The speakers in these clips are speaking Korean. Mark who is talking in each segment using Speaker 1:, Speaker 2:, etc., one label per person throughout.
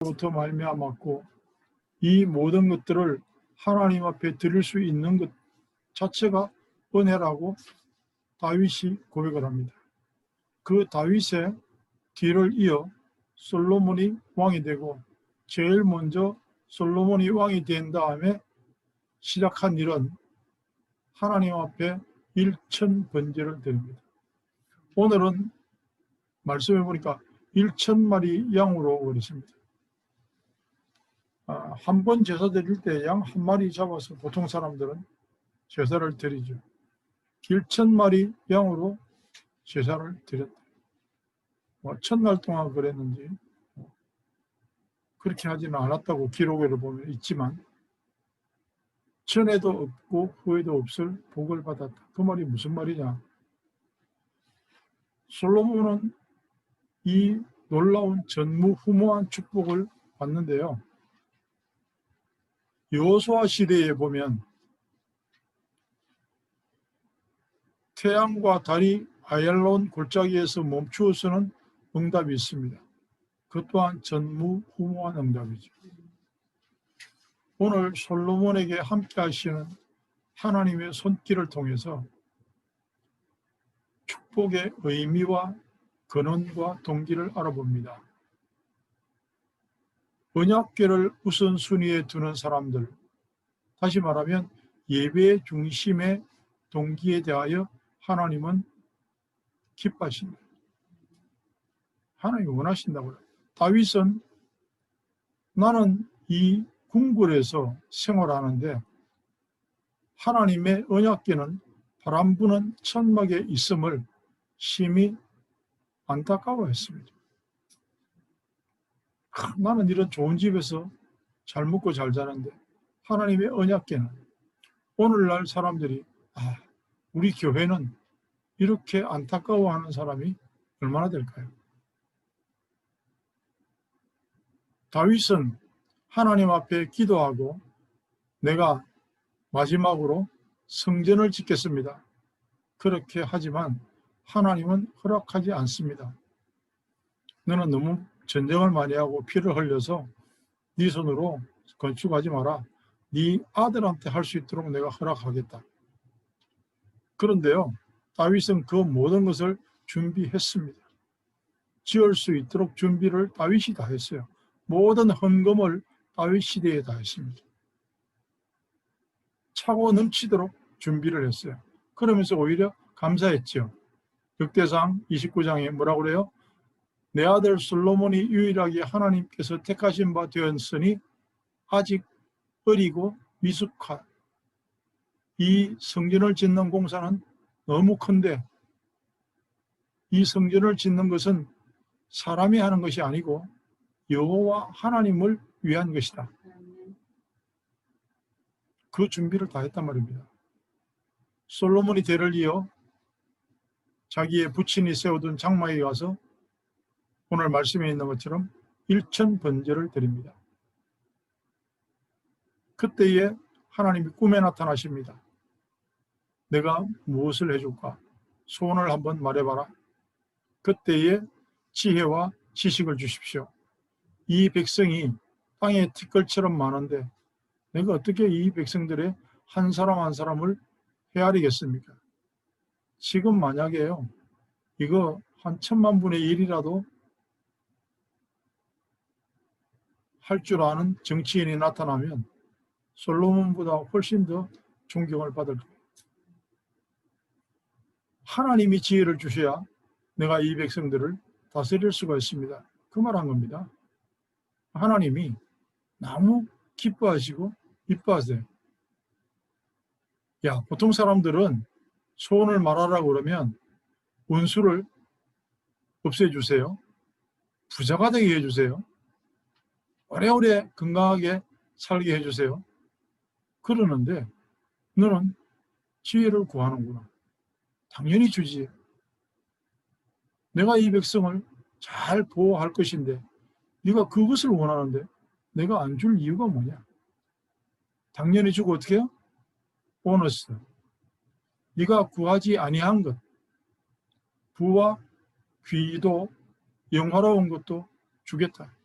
Speaker 1: 부터 말미암았고 이 모든 것들을 하나님 앞에 드릴 수 있는 것 자체가 은혜라고 다윗이 고백을 합니다. 그 다윗의 뒤를 이어 솔로몬이 왕이 되고 제일 먼저 솔로몬이 왕이 된 다음에 시작한 일은 하나님 앞에 일천번제를 드립니다. 오늘은 말씀해 보니까 1,000마리 양으로 그랬습니다. 한 번 제사 드릴 때 양 한 마리 잡아서 보통 사람들은 제사를 드리죠. 1,000마리 양으로 제사를 드렸다. 첫날 동안 그랬는지 그렇게 하지는 않았다고 기록을 보면 있지만 전에도 없고 후에도 없을 복을 받았다. 그 말이 무슨 말이냐? 솔로몬은 이 놀라운 전무후무한 축복을 받는데요. 여호수아 시대에 보면 태양과 달이 아얄론 골짜기에서 멈추어서는 응답이 있습니다. 그 또한 전무후무한 응답이죠. 오늘 솔로몬에게 함께 하시는 하나님의 손길을 통해서 축복의 의미와 근원과 동기를 알아봅니다. 언약궤를 우선순위에 두는 사람들, 다시 말하면 예배의 중심의 동기에 대하여 하나님은 기뻐하신다. 하나님이 원하신다고요. 다윗은 나는 이 궁궐에서 생활하는데 하나님의 언약궤는 바람 부는 천막에 있음을 심히 안타까워했습니다. 나는 이런 좋은 집에서 잘 먹고 잘 자는데 하나님의 언약궤는 오늘날 사람들이 우리 교회는 이렇게 안타까워하는 사람이 얼마나 될까요? 다윗은 하나님 앞에 기도하고 내가 마지막으로 성전을 짓겠습니다. 그렇게 하지만 하나님은 허락하지 않습니다. 너는 너무 전쟁을 많이 하고 피를 흘려서 네 손으로 건축하지 마라. 네 아들한테 할 수 있도록 내가 허락하겠다. 그런데요, 다윗은 그 모든 것을 준비했습니다. 지을 수 있도록 준비를 다윗이 다 했어요. 모든 헌금을 다윗 시대에 다 했습니다. 차고 넘치도록 준비를 했어요. 그러면서 오히려 감사했죠. 역대상 29장에 뭐라고 그래요? 내 아들 솔로몬이 유일하게 하나님께서 택하신 바 되었으니 아직 어리고 미숙한 이 성전을 짓는 공사는 너무 큰데 이 성전을 짓는 것은 사람이 하는 것이 아니고 여호와 하나님을 위한 것이다. 그 준비를 다 했단 말입니다. 솔로몬이 대를 이어 자기의 부친이 세워둔 장막에 가서 오늘 말씀에 있는 것처럼 1,000번제를 드립니다. 그때에 하나님이 꿈에 나타나십니다. 내가 무엇을 해줄까? 소원을 한번 말해봐라. 그때에 지혜와 지식을 주십시오. 이 백성이 땅에 티끌처럼 많은데 내가 어떻게 이 백성들의 한 사람 한 사람을 헤아리겠습니까? 지금 만약에요, 이거 한 1000만 분의 1이라도 할 줄 아는 정치인이 나타나면 솔로몬보다 훨씬 더 존경을 받을 거예요. 하나님이 지혜를 주셔야 내가 이 백성들을 다스릴 수가 있습니다. 그 말한 겁니다. 하나님이 너무 기뻐하시고 이뻐하세요. 보통 사람들은 소원을 말하라고 그러면 원수를 없애주세요. 부자가 되게 해주세요. 오래오래 건강하게 살게 해주세요. 그러는데 너는 지혜를 구하는구나. 당연히 주지. 내가 이 백성을 잘 보호할 것인데 네가 그것을 원하는데 내가 안 줄 이유가 뭐냐? 당연히 주고 어떻게 해요? 보너스. 네가 구하지 아니한 것, 부와 귀도 영화로운 것도 주겠다.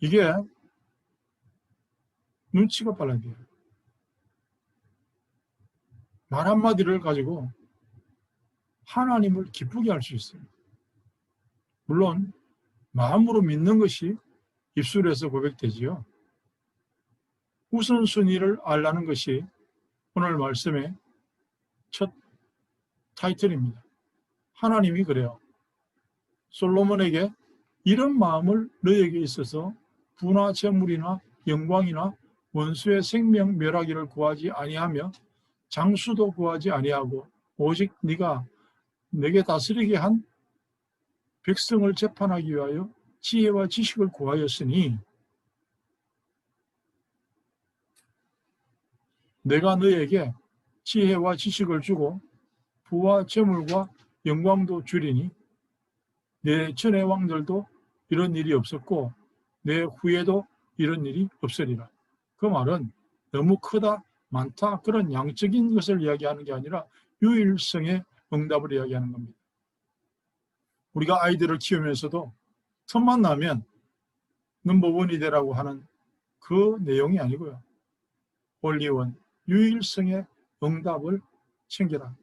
Speaker 1: 이게 눈치가 빨라야 돼요. 말 한마디를 가지고 하나님을 기쁘게 할 수 있어요. 물론 마음으로 믿는 것이 입술에서 고백되지요. 우선순위를 알라는 것이 오늘 말씀의 첫 타이틀입니다. 하나님이 그래요. 솔로몬에게 이런 마음을 너에게 있어서 부나 재물이나 영광이나 원수의 생명 멸하기를 구하지 아니하며 장수도 구하지 아니하고 오직 네가 내게 다스리게 한 백성을 재판하기 위하여 지혜와 지식을 구하였으니 내가 너에게 지혜와 지식을 주고 부와 재물과 영광도 주리니 내 전의 왕들도 이런 일이 없었고 내 후에도 이런 일이 없으리라. 그 말은 너무 크다, 많다 그런 양적인 것을 이야기하는 게 아니라 유일성의 응답을 이야기하는 겁니다. 우리가 아이들을 키우면서도 틈만 나면 넘버원이 되라고 하는 그 내용이 아니고요. 원리원, 유일성의 응답을 챙겨라.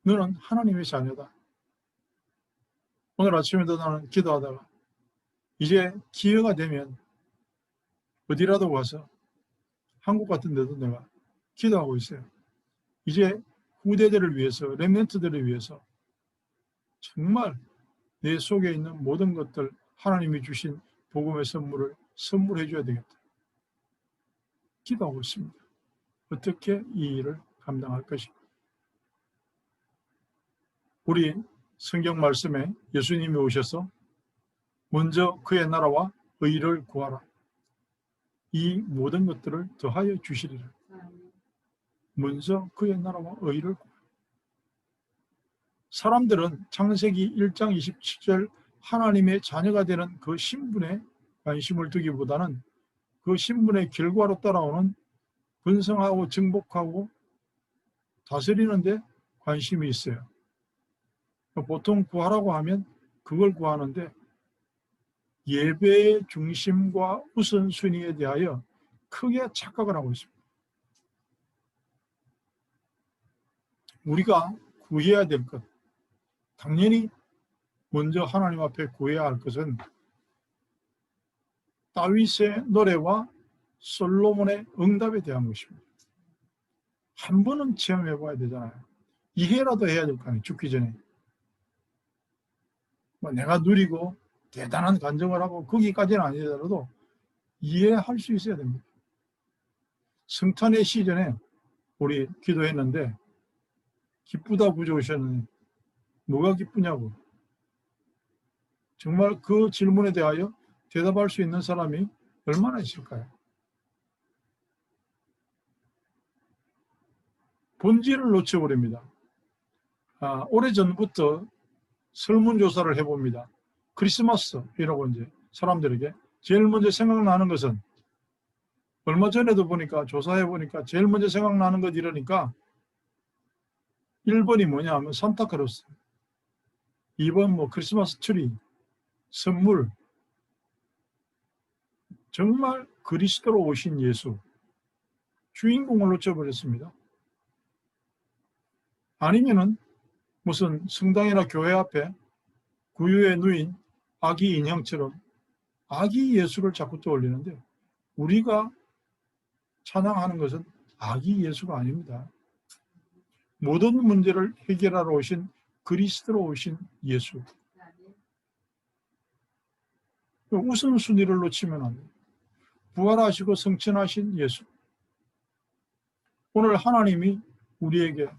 Speaker 1: 너는 하나님의 자녀다. 오늘 아침에도 나는 기도하다가 이제 기회가 되면 어디라도 가서 한국 같은 데도 내가 기도하고 있어요. 이제 후대들을 위해서, 렘넌트들을 위해서 정말 내 속에 있는 모든 것들 하나님이 주신 복음의 선물을 선물해 줘야 되겠다. 기도하고 있습니다. 어떻게 이 일을 감당할 것인가. 우리 성경 말씀에 예수님이 오셔서 먼저 그의 나라와 의를 구하라. 이 모든 것들을 더하여 주시리라. 먼저 그의 나라와 의를 구하라. 사람들은 창세기 1장 27절 하나님의 자녀가 되는 그 신분에 관심을 두기보다는 그 신분의 결과로 따라오는 번성하고 정복하고 다스리는 데 관심이 있어요. 보통 구하라고 하면 그걸 구하는데 예배의 중심과 우선순위에 대하여 크게 착각을 하고 있습니다. 우리가 구해야 될 것, 당연히 먼저 하나님 앞에 구해야 할 것은 다윗의 노래와 솔로몬의 응답에 대한 것입니다. 한 번은 체험해 봐야 되잖아요. 이해라도 해야 될 거 아니에요. 죽기 전에. 내가 누리고 대단한 간증을 하고 거기까지는 아니더라도 이해할 수 있어야 됩니다. 성탄의 시즌에 우리 기도했는데 기쁘다 부르셨는데 뭐가 기쁘냐고. 정말 그 질문에 대하여 대답할 수 있는 사람이 얼마나 있을까요? 본질을 놓쳐버립니다. 오래전부터 설문조사를 해봅니다. 크리스마스이라고 이제 사람들에게 제일 먼저 생각나는 것은 얼마 전에도 보니까 조사해보니까 제일 먼저 생각나는 것 이러니까 1번이 뭐냐 하면 산타크로스, 2번 뭐 크리스마스 트리, 선물, 정말 그리스도로 오신 예수, 주인공을 놓쳐버렸습니다. 아니면은 무슨 성당이나 교회 앞에 구유에 누인 아기 인형처럼 아기 예수를 자꾸 떠올리는데 우리가 찬양하는 것은 아기 예수가 아닙니다. 모든 문제를 해결하러 오신 그리스도로 오신 예수. 우선순위를 놓치면 안 돼요. 부활하시고 성천하신 예수. 오늘 하나님이 우리에게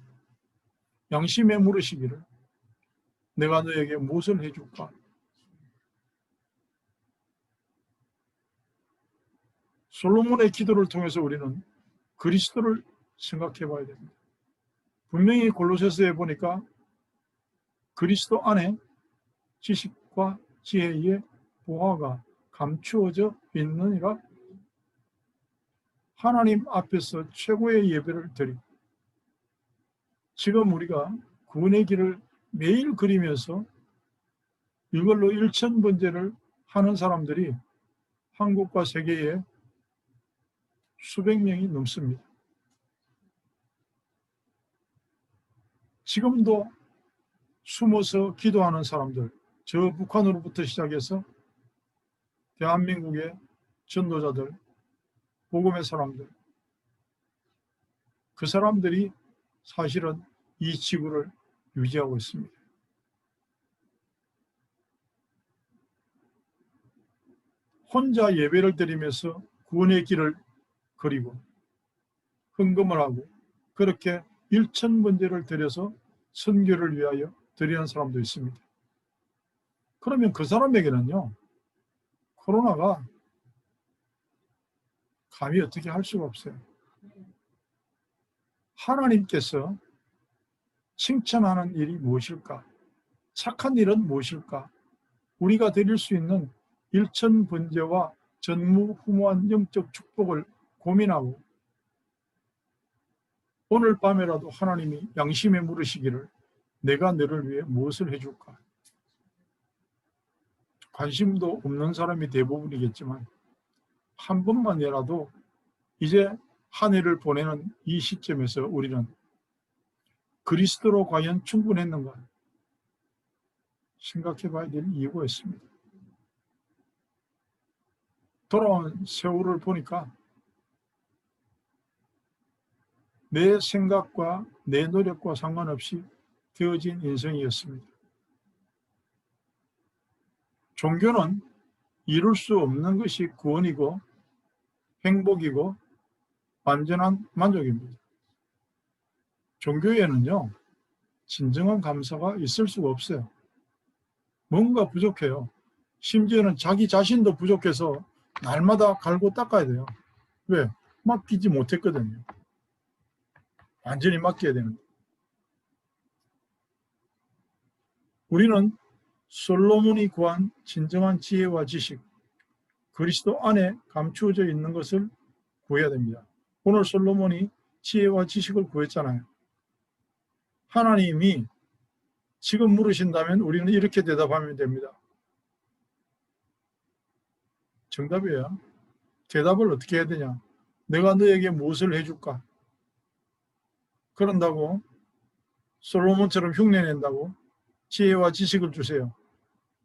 Speaker 1: 양심에 물으시기를 내가 너에게 무엇을 해줄까? 솔로몬의 기도를 통해서 우리는 그리스도를 생각해 봐야 됩니다. 분명히 골로새서에 보니까 그리스도 안에 지식과 지혜의 보화가 감추어져 있느니라. 하나님 앞에서 최고의 예배를 드리고 지금 우리가 구원의 길을 매일 그리면서 이걸로 일천번제를 하는 사람들이 한국과 세계에 수백 명이 넘습니다. 지금도 숨어서 기도하는 사람들, 저 북한으로부터 시작해서 대한민국의 전도자들, 복음의 사람들, 그 사람들이 사실은 이 지구를 유지하고 있습니다. 혼자 예배를 드리면서 구원의 길을 그리고 헌금을 하고 그렇게 일천번제를 드려서 선교를 위하여 드리는 사람도 있습니다. 그러면 그 사람에게는요, 코로나가 감히 어떻게 할 수가 없어요. 하나님께서 칭찬하는 일이 무엇일까? 착한 일은 무엇일까? 우리가 드릴 수 있는 일천번제와 전무후무한 영적 축복을 고민하고 오늘 밤에라도 하나님이 양심에 물으시기를 내가 너를 위해 무엇을 해줄까? 관심도 없는 사람이 대부분이겠지만 한 번만이라도 이제 한 해를 보내는 이 시점에서 우리는 그리스도로 과연 충분했는가 생각해 봐야 될 이유가 있습니다. 돌아온 세월을 보니까 내 생각과 내 노력과 상관없이 되어진 인생이었습니다. 종교는 이룰 수 없는 것이 구원이고 행복이고 완전한 만족입니다. 종교에는요, 진정한 감사가 있을 수가 없어요. 뭔가 부족해요. 심지어는 자기 자신도 부족해서 날마다 갈고 닦아야 돼요. 왜? 맡기지 못했거든요. 완전히 맡겨야 되는데. 우리는 솔로몬이 구한 진정한 지혜와 지식, 그리스도 안에 감추어져 있는 것을 구해야 됩니다. 오늘 솔로몬이 지혜와 지식을 구했잖아요. 하나님이 지금 물으신다면 우리는 이렇게 대답하면 됩니다. 정답이에요. 대답을 어떻게 해야 되냐? 내가 너에게 무엇을 해줄까? 그런다고 솔로몬처럼 흉내낸다고 지혜와 지식을 주세요.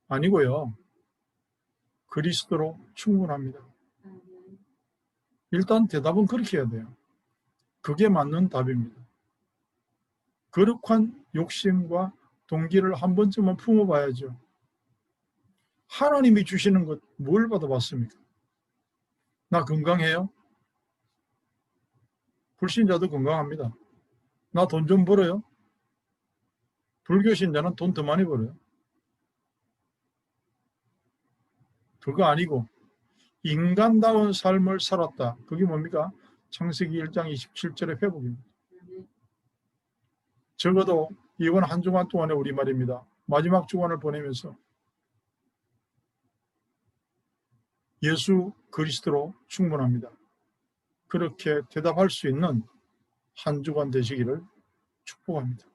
Speaker 1: 아니고요. 그리스도로 충분합니다. 일단 대답은 그렇게 해야 돼요. 그게 맞는 답입니다. 거룩한 욕심과 동기를 한 번쯤은 품어봐야죠. 하나님이 주시는 것 뭘 받아봤습니까? 나 건강해요? 불신자도 건강합니다. 나 돈 좀 벌어요? 불교 신자는 돈 더 많이 벌어요. 그거 아니고 인간다운 삶을 살았다. 그게 뭡니까? 창세기 1장 27절의 회복입니다. 적어도 이번 한 주간 동안의 우리말입니다. 마지막 주간을 보내면서 예수 그리스도로 충분합니다. 그렇게 대답할 수 있는 한 주간 되시기를 축복합니다.